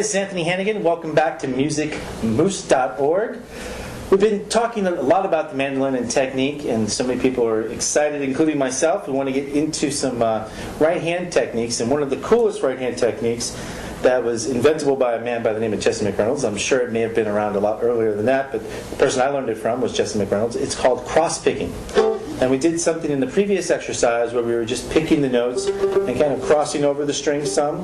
this is Anthony Hannigan. Welcome back to musicmoose.org. We've been talking a lot about the mandolin and technique, and so many people are excited, including myself. We want to get into some right-hand techniques, and one of the coolest right-hand techniques that was inventable by a man by the name of Jesse McReynolds. I'm sure it may have been around a lot earlier than that, but the person I learned it from was Jesse McReynolds. It's called crosspicking. And we did something in the previous exercise where we were just picking the notes and kind of crossing over the strings some,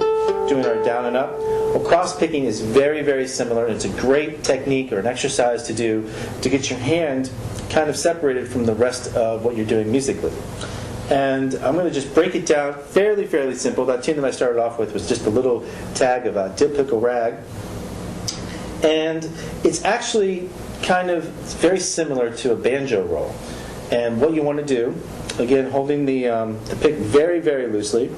doing our down and up. Well, crosspicking is very, very similar, and it's a great technique or an exercise to do to get your hand kind of separated from the rest of what you're doing musically. And I'm going to just break it down fairly simple. That tune that I started off with was just a little tag of dip, pickle, rag. And it's actually kind of very similar to a banjo roll. And what you want to do, again, holding the pick very, very loosely,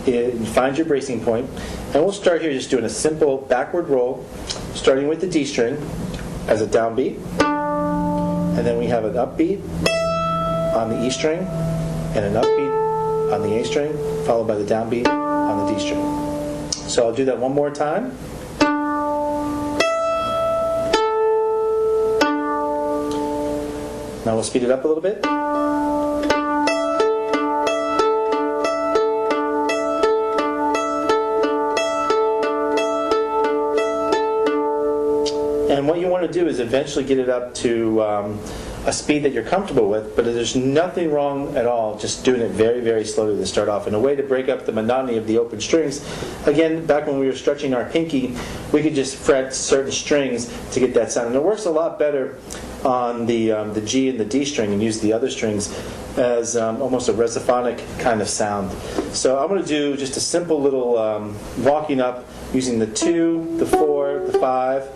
you find your bracing point. And we'll start here just doing a simple backward roll, starting with the D string as a downbeat. And then we have an upbeat on the E string, and an upbeat on the A string, followed by the downbeat on the D string. So I'll do that one more time. Now we'll speed it up a little bit. And what you want to do is eventually get it up to a speed that you're comfortable with, but there's nothing wrong at all just doing it very, very slowly to start off. And a way to break up the monotony of the open strings, again, back when we were stretching our pinky, we could just fret certain strings to get that sound. And it works a lot better on the G and the D string and use the other strings as almost a resophonic kind of sound. So I'm going to do just a simple little walking up using the 2, the 4, the 5,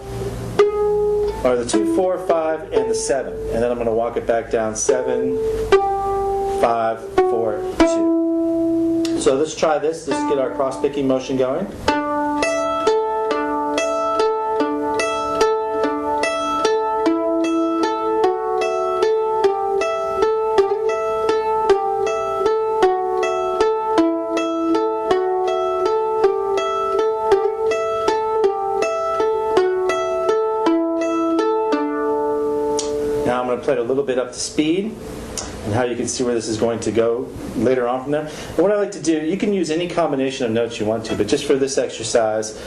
or the 2, 4, 5, and the 7. And then I'm going to walk it back down 7, 5, 4, 2. So let's try this. Let's get our cross-picking motion going. Now I'm going to play it a little bit up to speed, and how you can see where this is going to go later on from there. And what I like to do, you can use any combination of notes you want to, but just for this exercise,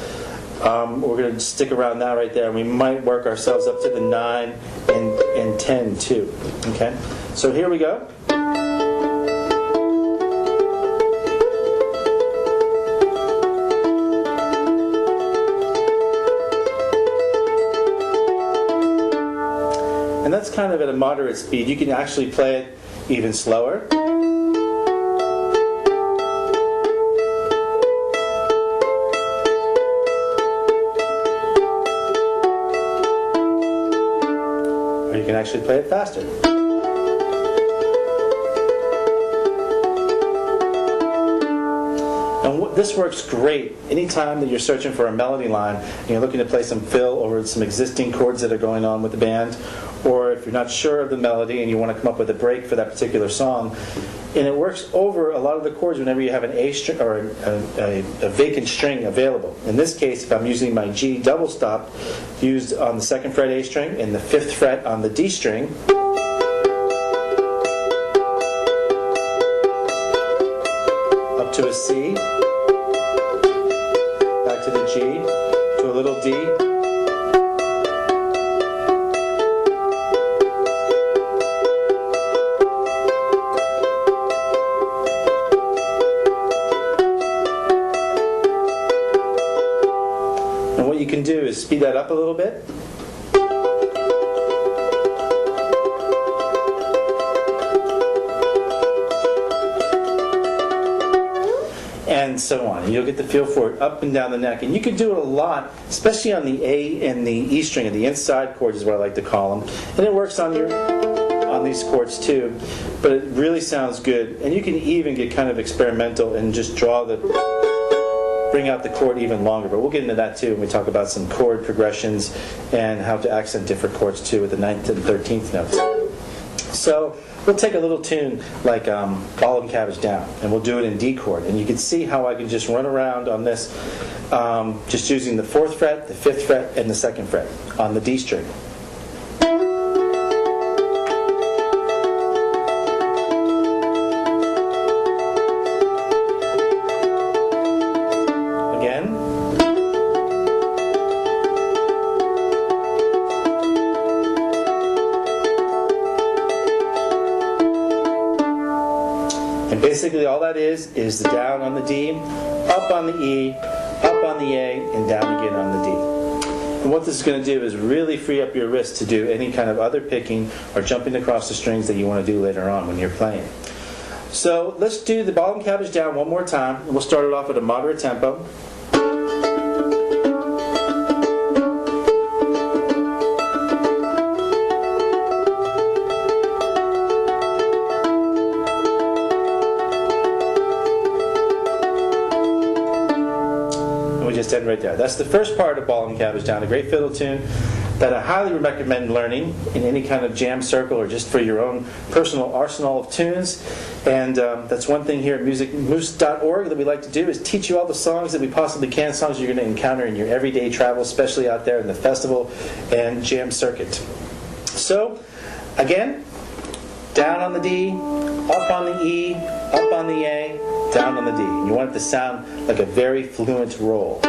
we're going to stick around that right there, and we might work ourselves up to the 9 and 10 too. Okay? So here we go. And that's kind of at a moderate speed. You can actually play it even slower. Or you can actually play it faster. And this works great anytime that you're searching for a melody line and you're looking to play some fill over some existing chords that are going on with the band, or if you're not sure of the melody and you want to come up with a break for that particular song. And it works over a lot of the chords whenever you have an A string or a vacant string available. In this case, if I'm using my G double stop used on the 2nd fret A string and the 5th fret on the D string, up to a C, back to the G, to a little D, and what you can do is speed that up a little bit. And so on. You'll get the feel for it up and down the neck. And you can do it a lot, especially on the A and the E string, and the inside chords is what I like to call them. And it works on these chords too. But it really sounds good. And you can even get kind of experimental and just bring out the chord even longer. But we'll get into that too when we talk about some chord progressions and how to accent different chords too with the 9th and 13th notes. So we'll take a little tune like Ball and Cabbage Down, and we'll do it in D chord. And you can see how I can just run around on this, just using the 4th fret, the 5th fret, and the 2nd fret on the D string. Again. And basically all that is the down on the D, up on the E, up on the A, and down again on the D. And what this is going to do is really free up your wrist to do any kind of other picking or jumping across the strings that you want to do later on when you're playing. So let's do the Ball and Cabbage Down one more time, and we'll start it off at a moderate tempo. Just end right there. That's the first part of Ball and Cabbage Down, a great fiddle tune that I highly recommend learning in any kind of jam circle or just for your own personal arsenal of tunes. And that's one thing here at musicmoose.org that we like to do, is teach you all the songs that we possibly can, songs you're going to encounter in your everyday travel, especially out there in the festival and jam circuit. So, again, down on the D, up on the E, up on the A, down on the D. You want it to sound like a very fluent roll.